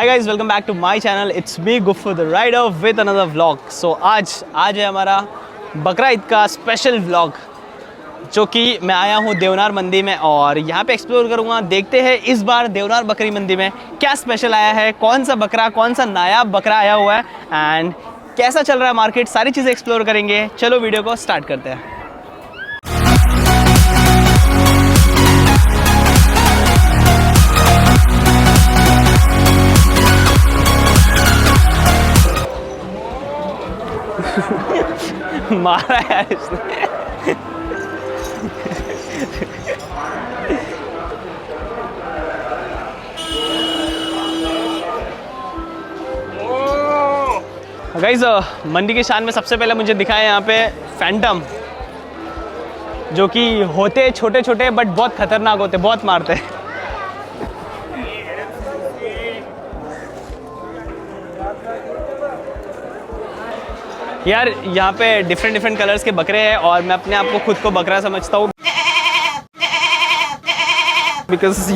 Hi guys, welcome back to my channel. It's me Guffu the rider with another vlog. So आज है हमारा बकरा ईद का स्पेशल व्लॉग, जो कि मैं आया हूँ देवनार मंडी में और यहाँ पे एक्सप्लोर करूँगा। देखते हैं इस बार देवनार बकरी मंडी में क्या स्पेशल आया है, कौन सा बकरा, कौन सा नायाब बकरा आया हुआ है एंड कैसा चल रहा है मार्केट, सारी चीज़ें एक्सप्लोर करेंगे। चलो वीडियो को स्टार्ट करते हैं। मारा यार इसने। गाइस, मंडी की शान में सबसे पहले मुझे दिखा है यहाँ पे फैंटम, जो कि होते छोटे छोटे बट बहुत खतरनाक होते, बहुत मारते हैं। यार यहाँ पे डिफरेंट कलर्स के बकरे हैं और मैं अपने आप को खुद को बकरा समझता हूँ, बिकॉज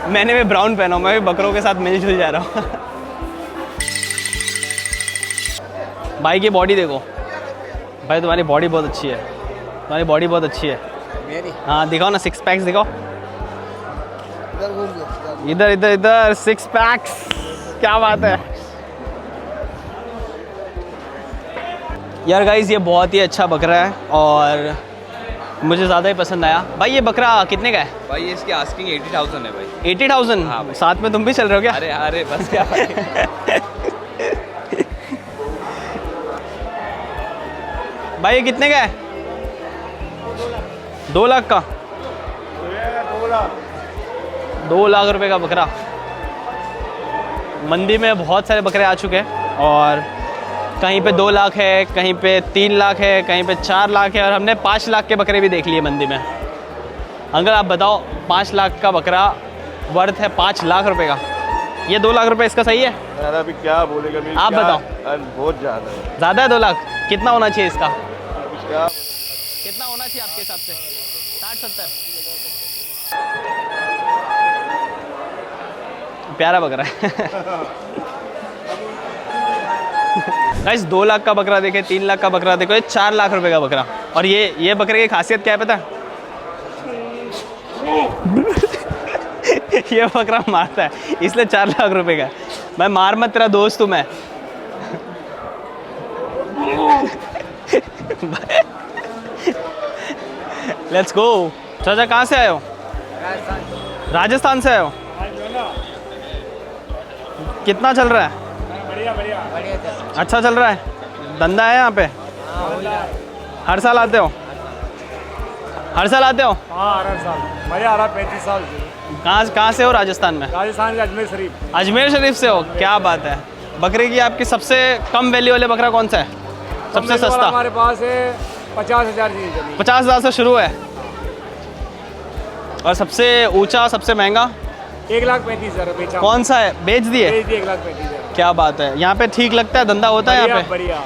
मैंने भी ब्राउन पहना हूँ, मैं भी बकरों के साथ मिलजुल जा रहा हूँ। भाई की बॉडी देखो, भाई तुम्हारी बॉडी बहुत अच्छी है, तुम्हारी बॉडी बहुत अच्छी है मेरी। हाँ दिखाओ ना, 6 पैक्स दिखाओ। इधर इधर इधर 6 पैक्स, क्या बात है यार। गाइस ये बहुत ही अच्छा बकरा है और मुझे ज़्यादा ही पसंद आया। भाई ये बकरा कितने का है? भाई इसकी आस्किंग 80,000 है भाई। 80,000? हाँ भाई। साथ में तुम भी चल रहे हो क्या? अरे बस क्या भाई। भाई ये कितने का है? 2 लाख का? 2 लाख रुपए का बकरा। मंडी में बहुत सारे बकरे आ चुके हैं और कहीं पे 2 लाख है, कहीं पे 3 लाख है, कहीं पे 4 लाख है और हमने 5 लाख के बकरे भी देख लिए मंडी में। अंकल आप बताओ, 5 लाख का बकरा वर्थ है 5 लाख रुपए का, ये 2 लाख रुपए इसका सही है? यार अभी क्या बोलेगा, आप बताओ। बहुत ज़्यादा है। ज़्यादा है 2 लाख? कितना होना चाहिए इसका? क्या कितना होना चाहिए आपके हिसाब से? 60-70? प्यारा बकरा है। गाइस 2 लाख का बकरा देखे, 3 लाख का बकरा देखो, ये 4 लाख रुपए का बकरा। और ये बकरे की खासियत क्या है पता है? ये बकरा मारता है, इसलिए 4 लाख रुपए का। मैं मार मत, तेरा दोस्त हूँ मैं। Let's go. चाचा कहाँ से आए हो? राजस्थान से आए हो? कितना चल रहा है? बढ़िया। अच्छा चल रहा है? धंधा है यहाँ पे? हर साल आते हो? हर साल आते हो? हाँ हर साल मज़ा आ रहा है। 35 साल कहाँ से हो राजस्थान में? राजस्थान के अजमेर शरीफ। अजमेर शरीफ से हो? क्या बात है। बकरे की आपकी सबसे कम वैल्यू वाले बकरा कौन सा है? सबसे सस्ता? हमारे पास है 50,000 की। 50,000 से शुरू है और सबसे ऊंचा, सबसे महंगा 1,35,000 बेचा। कौन सा है? बेच दिए? 1,35,000। क्या बात है। यहाँ पे ठीक लगता है, धंधा होता है यहाँ पे? बढ़िया।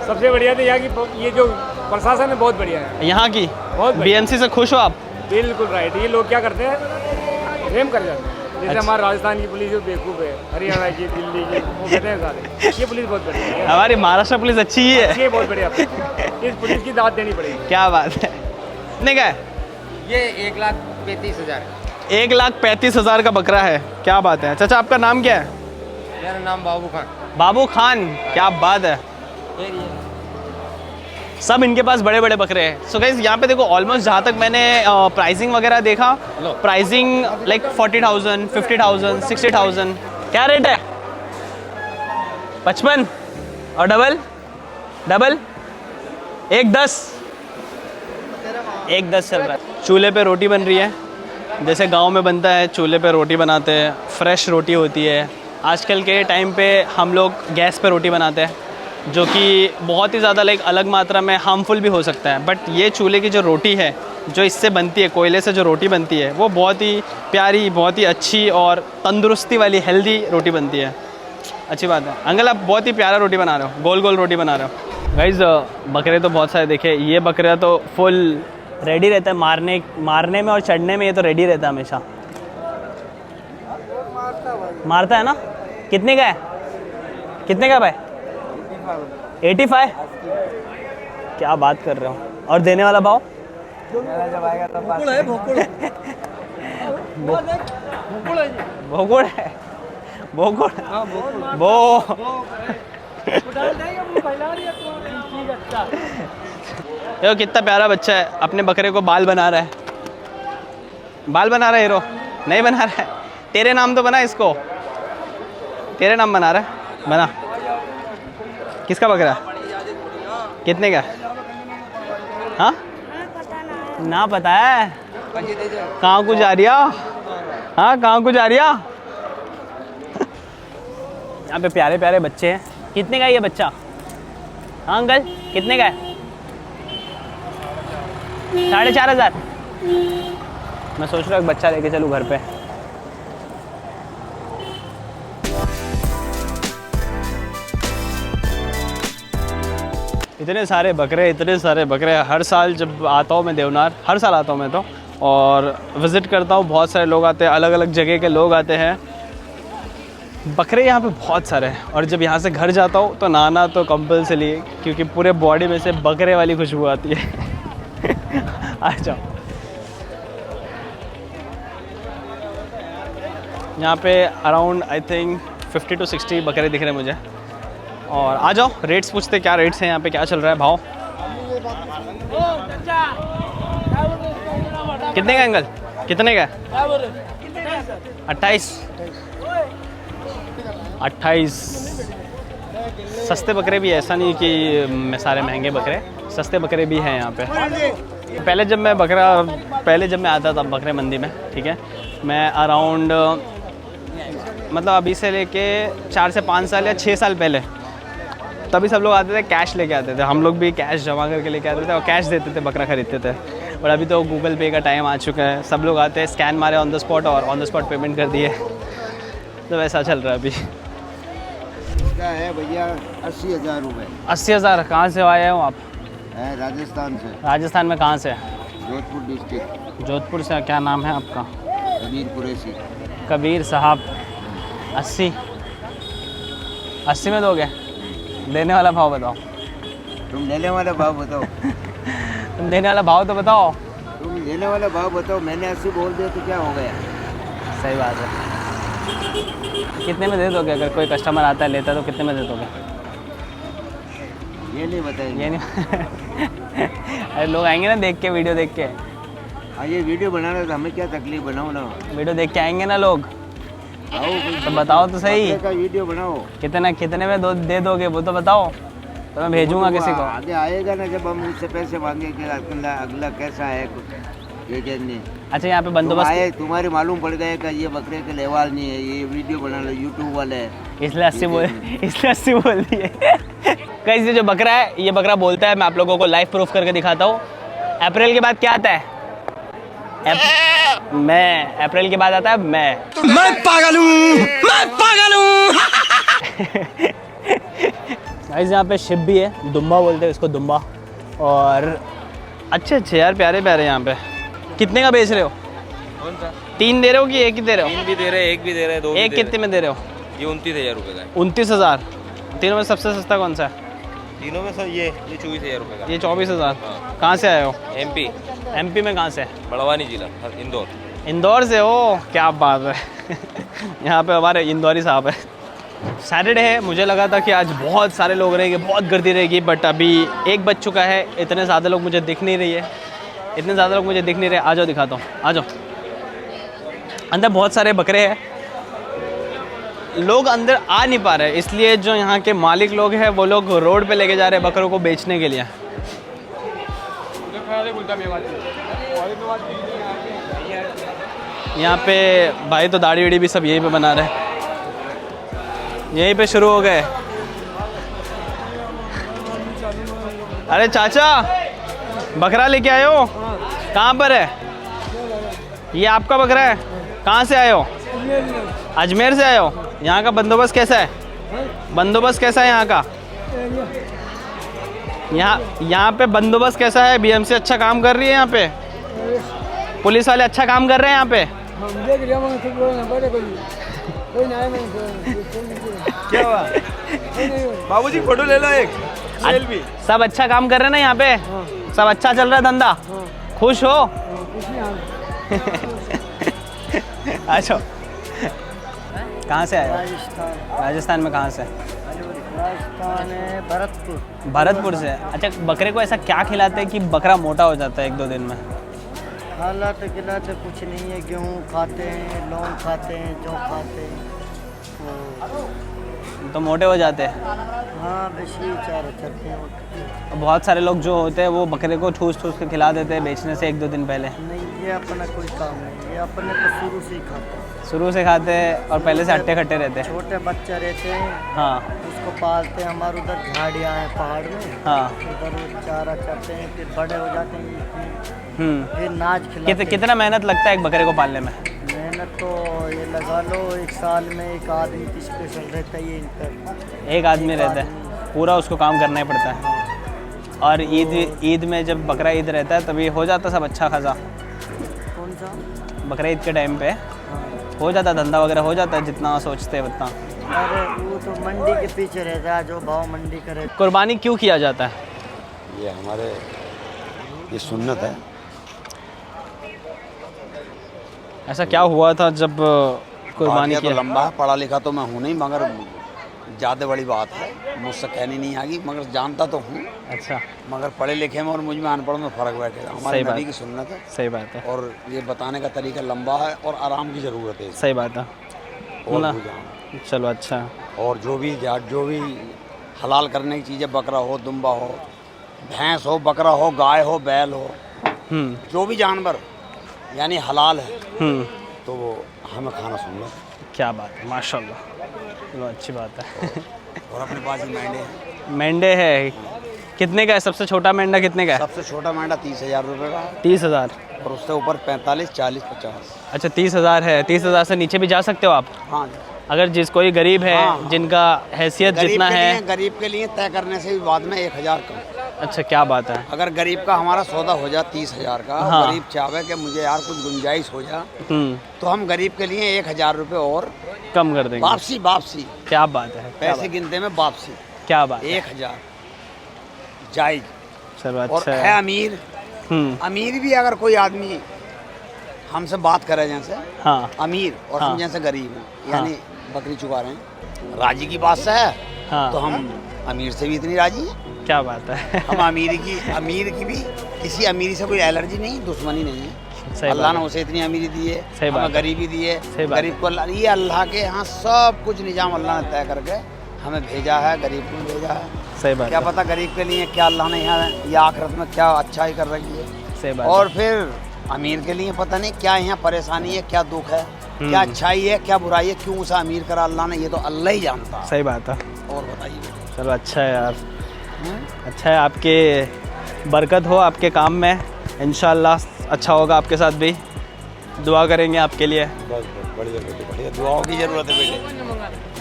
सबसे बढ़िया तो यहाँ की ये जो प्रशासन है बहुत बढ़िया है यहाँ की। बहुत बीएमसी से खुश हो आप? बिल्कुल राइट। ये लोग क्या करते हैं, प्रेम कर जाते हैं। जैसे अच्छा। हमारे राजस्थान की पुलिस जो बेवकूफ़ है, हरियाणा की, दिल्ली की, वो कहते हैं सारे ये पुलिस बहुत बढ़िया है। हमारी महाराष्ट्र पुलिस अच्छी ही है। ये बहुत बढ़िया। इस पुलिस की दाद देनी पड़ेगी। क्या बात है। कितने का है? ये 1,35,000 है। 1,35,000 का बकरा है। क्या बात है। चाचा आपका नाम क्या है? मेरा नाम बाबू खान। बाबू खान, क्या बात है। सब इनके पास बड़े बड़े बकरे हैं। सो गाइस यहाँ पे देखो, ऑलमोस्ट जहाँ तक मैंने प्राइसिंग वगैरह देखा, प्राइसिंग लाइक 40,000, 50,000, 60,000। क्या रेट है? 55 और डबल 1,10 चल रहा है। चूल्हे पे रोटी बन रही है, जैसे गांव में बनता है, चूल्हे पे रोटी बनाते हैं, फ्रेश रोटी होती है। आजकल के टाइम पे हम लोग गैस पे रोटी बनाते हैं, जो कि बहुत ही ज़्यादा लाइक अलग मात्रा में हार्मफुल भी हो सकता है। बट ये चूल्हे की जो रोटी है, जो इससे बनती है, कोयले से जो रोटी बनती है, वो बहुत ही प्यारी, बहुत ही अच्छी और तंदुरुस्ती वाली हेल्दी रोटी बनती है। अच्छी बात है। अंकल आप बहुत ही प्यारा रोटी बना रहे हो, गोल गोल रोटी बना रहे हो। गाइस बकरे तो बहुत सारे देखे, ये बकरा तो फुल रेडी रहता है मारने में और चढ़ने में। ये तो रेडी रहता है हमेशा। मारता है ना? कितने का है? कितने का भाई? 85। क्या बात कर रहे हो? और देने वाला भाव? भोगुड़ है, भोगुड़ वो देखो कितना प्यारा बच्चा है, अपने बकरे को बाल बना रहा है। बाल बना रहा है हीरो? नहीं बना रहा है। तेरे नाम तो बना इसको, तेरे नाम बना रहा है, बना। किसका बकरा है? कितने का? हाँ ना पता है। कहाँ को जा रही है? हाँ कहाँ को जा रही है? यहाँ पे प्यारे प्यारे बच्चे हैं। कितने का है ये बच्चा? हाँ अंकल कितने का है? 4,500। मैं सोच रहा हूँ एक बच्चा लेके चलूँ घर पे। इतने सारे बकरे, इतने सारे बकरे। हर साल जब आता हूँ मैं देवनार, हर साल आता हूँ मैं तो, और विज़िट करता हूँ। बहुत सारे लोग आते हैं, अलग अलग जगह के लोग आते हैं। बकरे यहाँ पे बहुत सारे हैं। और जब यहाँ से घर जाता हूँ तो नहाना तो कंपल्सरी, क्योंकि पूरे बॉडी में से बकरे वाली खुशबू आती है। आ जाओ। यहाँ पे अराउंड आई थिंक 50 to 60 बकरे दिख रहे हैं मुझे। और आ जाओ रेट्स पूछते, क्या रेट्स हैं यहाँ पे, क्या चल रहा है भाव? कितने का अंकल? कितने का? 28। सस्ते बकरे भी, ऐसा नहीं कि सारे महंगे बकरे, सस्ते बकरे भी हैं यहाँ पे। पहले जब मैं आता था बकरे मंडी में, ठीक है, मैं अराउंड मतलब अभी से लेके 4 से 5 साल या 6 साल पहले, तभी सब लोग आते थे, कैश लेके आते थे। हम लोग भी कैश जमा करके लेके आते थे और कैश देते थे, बकरा खरीदते थे। और अभी तो गूगल पे का टाइम आ चुका है, सब लोग आते हैं, स्कैन मारे ऑन द स्पॉट और ऑन द स्पॉट पेमेंट कर दिए। तो वैसा चल रहा है अभी। क्या है भैया? 80,000 रुपये। 80,000? कहाँ से आए हो आप? है राजस्थान से। राजस्थान में कहाँ से? जोधपुर डिस्ट्रिक्ट। जोधपुर से। क्या नाम है आपका? कबीर कुरैशी। कबीर साहब। 80 में दोगे? देने वाला भाव बताओ। तुम देने वाला भाव बताओ। तुम देने वाला भाव तो बताओ। तुम देने वाला भाव बताओ। मैंने 80 बोल दिया तो क्या हो गया? सही बात है। कितने में दे दोगे? अगर कोई कस्टमर आता है लेता है तो कितने में दे दोगे? ये नहीं बताएंगे। ये नहीं। अरे लोग आएंगे ना देख के, वीडियो देख के। हाँ ये वीडियो बनाना था, हमें क्या तकलीफ? बनाओ ना। वीडियो देख के आएंगे ना लोग, आओ तो बताओ तो सही। का वीडियो बनाओ। कितने में दे दोगे वो तो बताओ, तो मैं भेजूंगा किसी को। आगे आएगा ना जब हम उससे पैसे मांगे कि अगला कैसा है कुछ ये कहने। अच्छा यहाँ पे तुम बंदोबस्त आए, तुम्हारे मालूम पड़ गया कि ये बकरे के लेवाल नहीं है, ये वीडियो बना लो, यूट्यूब वाले है। इसलिए 80 बोल दिए। कैसे जो बकरा है, ये बकरा बोलता है, मैं आप लोगों को लाइव प्रूफ करके दिखाता हूँ। अप्रैल के बाद क्या आता है? मैं। अप्रैल के बाद आता है मैं पागल हूँ, मैं पागल हूँ। यहाँ पे शिप भी है, दुम्बा बोलते हैं इसको, दुम्बा। और अच्छे यार, प्यारे यहाँ पे। कितने का बेच रहे हो? कौन सा? 3 दे रहे हो कि 1 ही दे रहे हो? 3 भी दे रहे हैं, 1 भी दे रहे हैं, 2 एक कितने में दे रहे हो? ये 29,000 रुपये का है। 29,000। तीनों में सबसे सस्ता कौन सा है? तीनों में सर ये 24,000 रुपये का। ये 24,000। कहाँ से आए हो? MP में कहाँ से? बड़वानी जिला, इंदौर। इंदौर से हो? क्या बात है। यहाँ पे हमारे इंदौरी साहब है। सैटरडे है, मुझे लगा था कि आज बहुत सारे लोग रहेंगे, बहुत गर्दी रहेगी, बट अभी 1 बज चुका है। इतने ज़्यादा लोग मुझे दिख नहीं रही है, आ जाओ दिखाता हूँ, आ जाओ। अंदर बहुत सारे बकरे हैं, लोग अंदर आ नहीं पा रहे, इसलिए जो यहाँ के मालिक लोग हैं वो लोग रोड पे लेके जा रहे हैं बकरों को बेचने के लिए। यहाँ पे भाई तो दाढ़ी वाड़ी भी सब यहीं पे बना रहे हैं, यहीं पे शुरू हो गए। अरे चाचा, बकरा लेके आए हो? कहाँ पर है ये? आपका बकरा है? कहाँ से आए हो? अजमेर से आए हो? यहाँ का बंदोबस्त कैसा है? बंदोबस्त कैसा है यहाँ का? यहाँ पे बंदोबस्त कैसा है? BMC अच्छा काम कर रही है यहाँ पे? पुलिस वाले अच्छा काम कर रहे हैं यहाँ पे? क्या हुआ बाबूजी फोटो ले लो एक सेल्फी सब अच्छा काम कर रहे हैं ना यहाँ पे? सब अच्छा चल रहा है धंधा? खुश हो? अच्छा, कहाँ से आए? राजस्थान में कहाँ से? राजस्थान है भरतपुर। भरतपुर से। अच्छा, बकरे को ऐसा क्या खिलाते हैं कि बकरा मोटा हो जाता है 1-2 दिन में? खिलाते खिलाते कुछ नहीं है, गेहूँ खाते हैं, लौंग खाते हैं, जौ खाते हैं, तो मोटे हो जाते हैं। हाँ बेसी चारा चलते हैं। बहुत सारे लोग जो होते हैं वो बकरे को ठूस ठूस के खिला देते हैं बेचने से 1-2 दिन पहले। नहीं, ये अपना कोई काम नहीं, ये अपने तो शुरू से ही खाते हैं। शुरू से खाते हैं और पहले से हट्टे खट्टे रहते हैं। छोटे बच्चे रहते हैं, हाँ उसको पालते हैं। हमारे उधर झाड़ियाँ हैं पहाड़ में, हाँ। उधर वो चारा चलते हैं, फिर बड़े हो जाते हैं, फिर नाच खिलाते हैं। कितना मेहनत लगता है एक बकरे को पालने में? मेहनत तो ये लगा लो, एक साल में एक आदमी स्पेशल रहता है ये इनका। एक आदमी रहता है, पूरा उसको काम करना ही पड़ता है। और ईद में जब बकरा ईद रहता है तभी हो जाता सब अच्छा खासा? कौन सा? बकरा ईद के टाइम पे हो जाता धंधा वगैरह, हो जाता है जितना सोचते हैं उतना? अरे वो तो मंडी के पीछे रहता है, जो भाव मंडी का रहता कुर्बानी क्यों किया जाता है? ये हमारे ये सुन्नत है। ऐसा क्या हुआ था जब कुर्बानी तो किया? लंबा है, पढ़ा लिखा तो मैं हूँ नहीं, मगर ज़्यादा बड़ी बात है, मुझसे कहनी नहीं आगी, मगर जानता तो हूँ। अच्छा, मगर पढ़े लिखे में और मुझ में अनपढ़ में फ़र्क बैठेगा। हमारे सही बात। नबी की सुन्नत है सही बात है, और ये बताने का तरीका लंबा है और आराम की ज़रूरत है। सही बात है और ना। बुझाऊं। चलो अच्छा है। और जो भी हलाल करने की चीज़ें, बकरा हो, दुम्बा हो, भैंस हो, बकरा हो, गाय हो, बैल हो, जो भी जानवर यानी हलाल है तो वो हमें खाना सुनना। क्या बात है, माशाल्लाह। चलो अच्छी बात है। और अपने पास ही मेंढे हैं। मेंढे है, कितने का है? सबसे छोटा मेंढा कितने का है? सबसे छोटा मेंढा 30,000 रुपये का है 30,000। और उससे ऊपर 45, 40, 50। अच्छा 30,000 है। 30,000 से नीचे भी जा सकते हो आप? हाँ, अगर कोई गरीब है, हाँ। जिनका हैसियत जितना है। गरीब के लिए तय करने से भी बाद में 1,000 कम। अच्छा, क्या बात है। अगर गरीब का हमारा सौदा हो जाए 30,000 का, हाँ। गरीब चाहे कि मुझे यार कुछ गुंजाइश हो जाए, तो हम गरीब के लिए 1,000 रुपये और कम कर देंगे। वापसी। क्या बात है, पैसे गिनते में वापसी। क्या बात है। 1,000 जायज। चलो और अच्छा है अमीर, अमीर भी अगर कोई आदमी हमसे बात करे जैसे हाँ अमीर और हाँ। हम जैसे गरीब हैं, यानी बकरी चुका रहे हैं, राजी की बात से है, हाँ। तो हम अमीर से भी इतनी राजी है। क्या बात है। हम अमीर की भी किसी अमीरी से कोई एलर्जी नहीं, दुश्मनी नहीं है। सही अल्लाह बात ने उसे इतनी अमीरी दी है, सही बात हमें है। गरीबी दी है, सही बात गरीब को अल्लाह, ये अल्लाह के यहाँ सब कुछ निजाम अल्लाह ने तय करके हमें भेजा है, गरीब को भेजा है। सही बात क्या है। पता गरीब के लिए क्या अल्लाह ने यहाँ या आखिरत में क्या अच्छाई कर रखी है। सही बात और फिर अमीर के लिए पता नहीं क्या यहाँ परेशानी है, क्या दुख है, क्या अच्छाई है, क्या बुराई है, क्यों उसे अमीर करा अल्लाह ने, ये तो अल्लाह ही जानता है। सही बात है। और बताइए। चलो अच्छा है यार, अच्छा है। आपके बरकत हो आपके काम में, इंशाल्लाह अच्छा होगा आपके साथ भी। दुआ करेंगे आपके लिए। बस बढ़िया बेटे, बढ़िया। दुआओं की ज़रूरत है बेटे,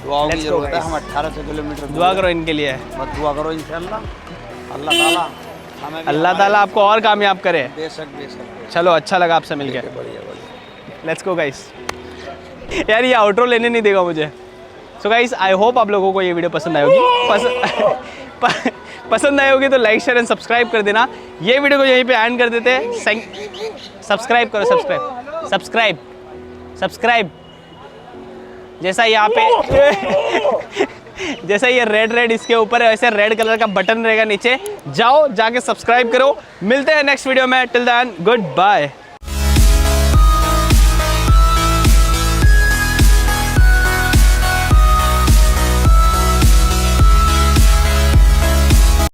दुआओं की ज़रूरत है। हम 1800 किलोमीटर दुआ करो इनके लिए। बस दुआ करो इंशाल्लाह अल्लाह ताला हमें भी अल्लाह ताला आपको और कामयाब करे। बेशक। चलो अच्छा लगा आपसे मिलके। बढ़िया। Let's go guys. यार ये आउटरो लेने नहीं देगा मुझे। सो गाइस आई होप आप लोगों को ये वीडियो पसंद आई होगी। पसंद आई होगी तो लाइक शेयर एंड सब्सक्राइब कर देना। ये वीडियो को यहीं पे एंड कर देते हैं। सब्सक्राइब करो, सब्सक्राइब। जैसा यहाँ पे जैसा ये रेड इसके ऊपर है, वैसे रेड कलर का बटन रहेगा नीचे, जाओ जाके सब्सक्राइब करो। मिलते हैं नेक्स्ट वीडियो में। Till then good bye.